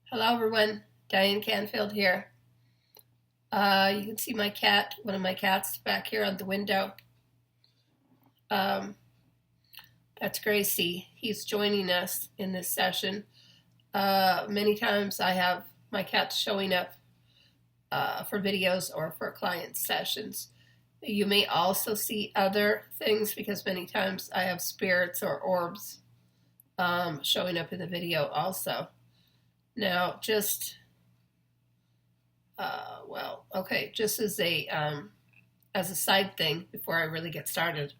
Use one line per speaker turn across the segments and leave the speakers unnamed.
Hello everyone, Diane Canfield here. You can see my cat, one of my cats back here on the window. That's Gracie. He's joining us in this session. Many times I have my cats showing up for videos or for client sessions. You may also see other things because many times I have spirits or orbs showing up in the video also. Now, just just as a side thing before I really get started,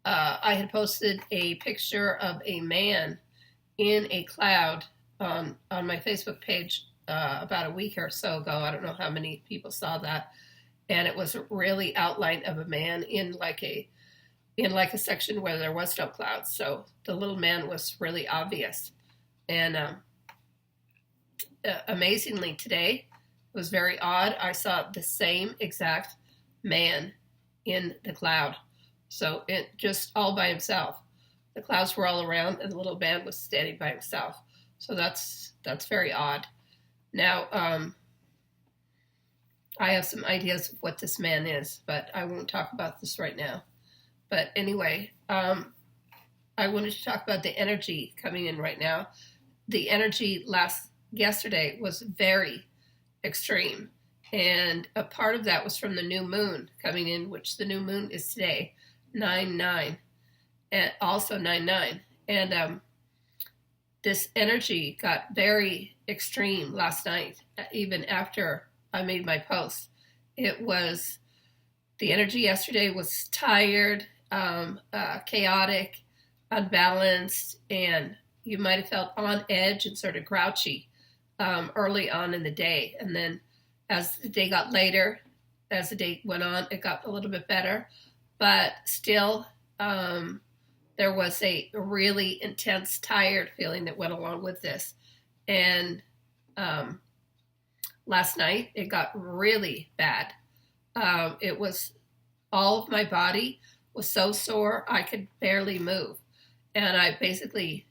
I had posted a picture of a man in a cloud on my Facebook page about a week or so ago. I don't know how many people saw that, and it was a really outline of a man in like a section where there was no clouds, so the little man was really obvious. And amazingly today, it was very odd. I saw the same exact man in the cloud. So it just all by himself. The clouds were all around and the little man was standing by himself. So that's very odd. Now, I have some ideas of what this man is, but I won't talk about this right now. But anyway, I wanted to talk about the energy coming in right now. The energy yesterday was very extreme, and a part of that was from the new moon coming in, which the new moon is today, 9/9, and also 9/9, and this energy got very extreme last night. Even after I made my post, the energy yesterday was tired, chaotic, unbalanced, and you might have felt on edge and sort of grouchy early on in the day. And then as the day got later, as the day went on, it got a little bit better. But still, there was a really intense, tired feeling that went along with this. And last night, it got really bad. It was all of my body was so sore, I could barely move. And I basically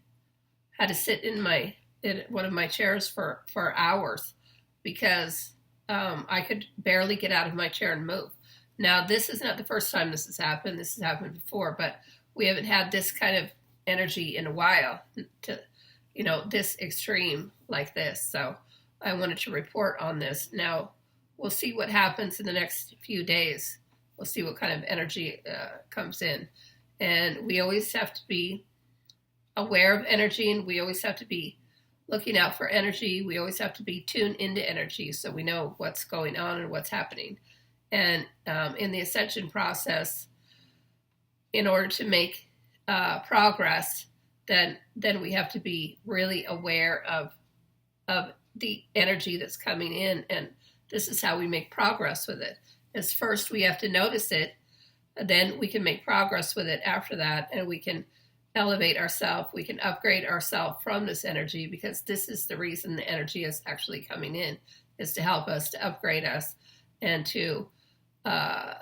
had to sit in one of my chairs for hours because I could barely get out of my chair and move. Now, this is not the first time this has happened. This has happened before, but we haven't had this kind of energy in a while, this extreme like this. So I wanted to report on this. Now, we'll see what happens in the next few days. We'll see what kind of energy comes in. And we always have to be aware of energy, and we always have to be looking out for energy. We always have to be tuned into energy so we know what's going on and what's happening. And in the ascension process, in order to make progress, then we have to be really aware of the energy that's coming in. And this is how we make progress with it. Is first we have to notice it, then we can make progress with it after that, and we can elevate ourselves, we can upgrade ourselves from this energy, because this is the reason the energy is actually coming in, is to help us, to upgrade us, and to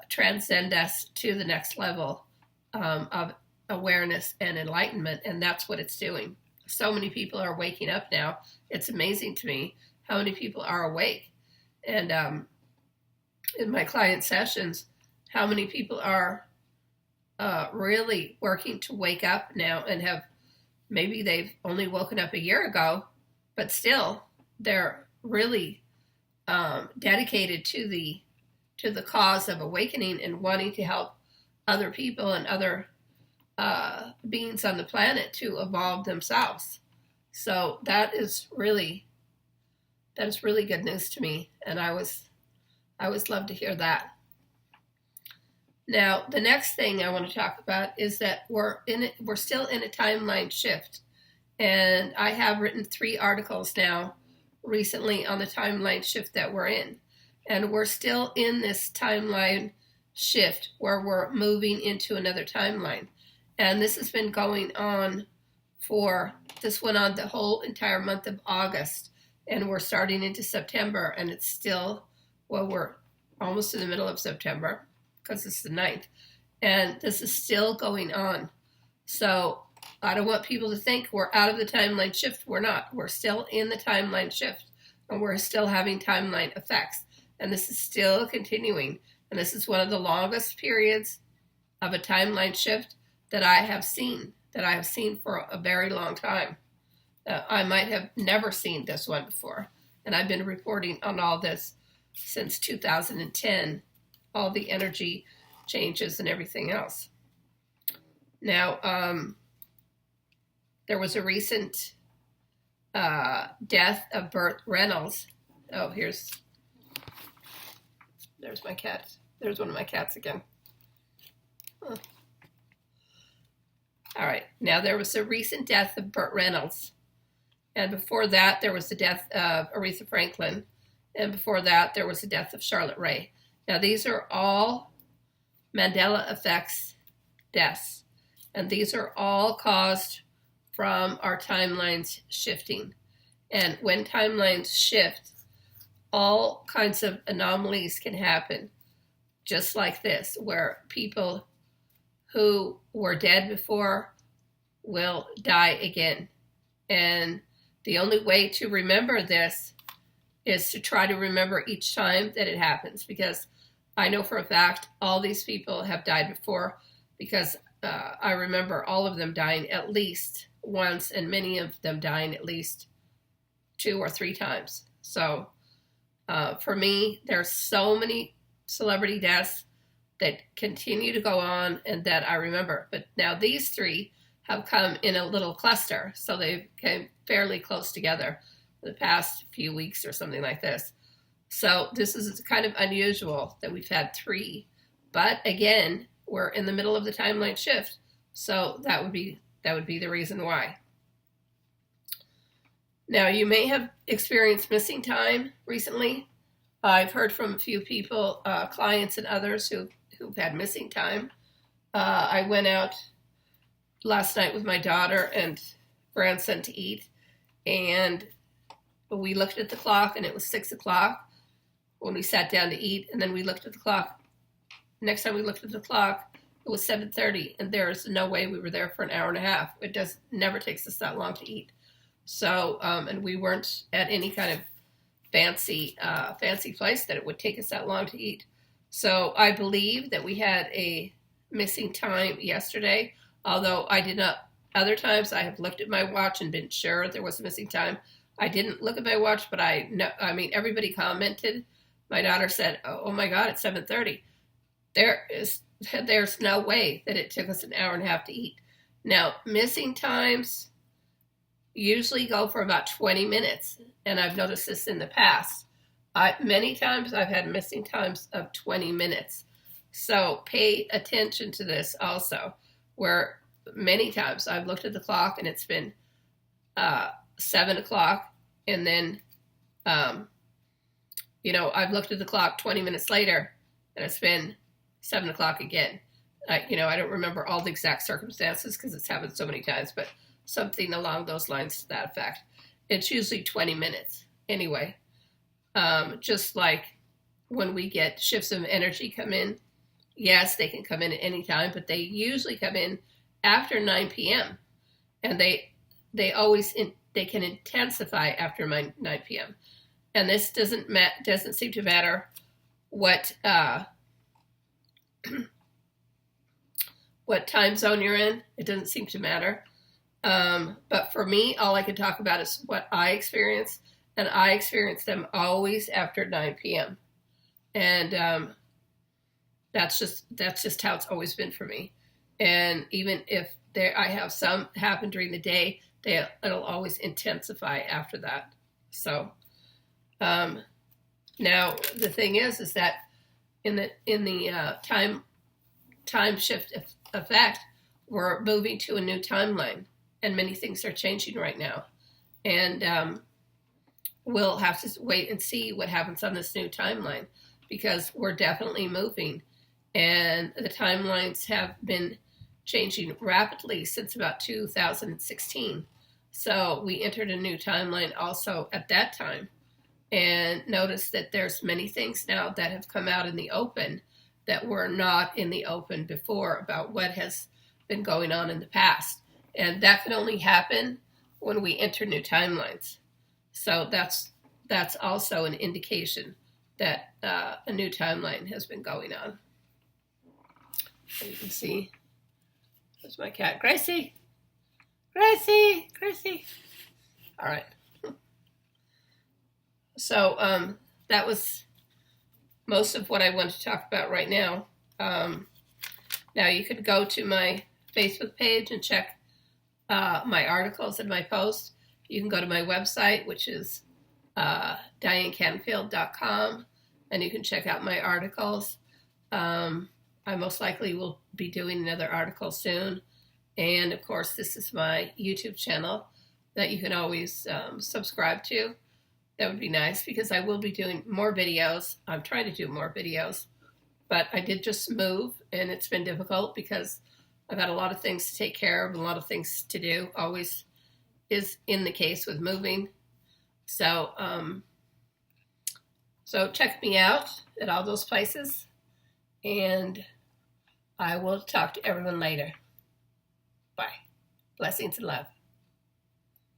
transcend us to the next level of awareness and enlightenment. And that's what it's doing. So many people are waking up now. It's amazing to me how many people are awake. And in my client sessions, how many people are really working to wake up now, and maybe they've only woken up a year ago, but still they're really dedicated to the cause of awakening and wanting to help other people and other beings on the planet to evolve themselves. So that is really good news to me, and I always love to hear that. Now, the next thing I want to talk about is that we're still in a timeline shift. And I have written 3 articles now recently on the timeline shift that we're in. And we're still in this timeline shift where we're moving into another timeline. And this has been going on this went on the whole entire month of August. And we're starting into September, and it's still, we're almost in the middle of September, because it's the 9th, and this is still going on. So I don't want people to think we're out of the timeline shift. We're not. We're still in the timeline shift, and we're still having timeline effects. And this is still continuing. And this is one of the longest periods of a timeline shift that I have seen for a very long time. I might have never seen this one before. And I've been reporting on all this since 2010, all the energy changes and everything else. Now, there was a recent death of Burt Reynolds. Oh, there's my cat. There's one of my cats again. Huh. All right. Now, there was a recent death of Burt Reynolds. And before that, there was the death of Aretha Franklin. And before that, there was the death of Charlotte Ray. Now, these are all Mandela effects deaths. And these are all caused from our timelines shifting. And when timelines shift, all kinds of anomalies can happen, just like this, where people who were dead before will die again. And the only way to remember this is to try to remember each time that it happens, because I know for a fact all these people have died before, because I remember all of them dying at least once, and many of them dying at least 2 or 3 times. So for me, there's so many celebrity deaths that continue to go on and that I remember. But now these 3 have come in a little cluster, so they've came fairly close together the past few weeks or something like this. So this is kind of unusual that we've had 3. But again, we're in the middle of the timeline shift, so that would be the reason why. Now, you may have experienced missing time recently. I've heard from a few people, clients and others who've had missing time. I went out last night with my daughter and grandson to eat, and we looked at the clock, and it was 6 o'clock when we sat down to eat, and then we looked at the clock. Next time we looked at the clock, it was 7:30, and there's no way we were there for an hour and a half. It never takes us that long to eat. So, and we weren't at any kind of fancy place that it would take us that long to eat. So I believe that we had a missing time yesterday, although I did not. Other times I have looked at my watch and been sure there was a missing time. I didn't look at my watch, but everybody commented. My daughter said, oh my God, it's 7:30. There's no way that it took us an hour and a half to eat. Now, missing times usually go for about 20 minutes, and I've noticed this in the past. Many times I've had missing times of 20 minutes. So pay attention to this also, where many times I've looked at the clock and it's been 7 o'clock, and then, I've looked at the clock 20 minutes later and it's been 7 o'clock again. I don't remember all the exact circumstances because it's happened so many times, but something along those lines to that effect. It's usually 20 minutes anyway. Just like when we get shifts of energy come in, yes, they can come in at any time, but they usually come in after 9 p.m. and they can intensify after 9 p.m. And this doesn't seem to matter what what time zone you're in. It doesn't seem to matter. But for me, all I can talk about is what I experience, and I experience them always after 9 p.m. And that's just how it's always been for me. And even if I have some happen during the day, it'll always intensify after that. So now the thing is that in the time shift effect, we're moving to a new timeline, and many things are changing right now. And we'll have to wait and see what happens on this new timeline, because we're definitely moving, and the timelines have been changing rapidly since about 2016. So we entered a new timeline also at that time, and noticed that there's many things now that have come out in the open that were not in the open before about what has been going on in the past. And that can only happen when we enter new timelines. So that's also an indication that a new timeline has been going on. And you can see, there's my cat, Gracie. Gracie. All right. So that was most of what I want to talk about right now. Now you could go to my Facebook page and check my articles and my posts. You can go to my website, which is dianecanfield.com, and you can check out my articles. I most likely will be doing another article soon. And of course, this is my YouTube channel that you can always subscribe to. That would be nice because I will be doing more videos. I'm trying to do more videos, but I did just move and it's been difficult because I've had a lot of things to take care of and a lot of things to do. Always is in the case with moving. So, so check me out at all those places, and I will talk to everyone later. Bye. Blessings and love.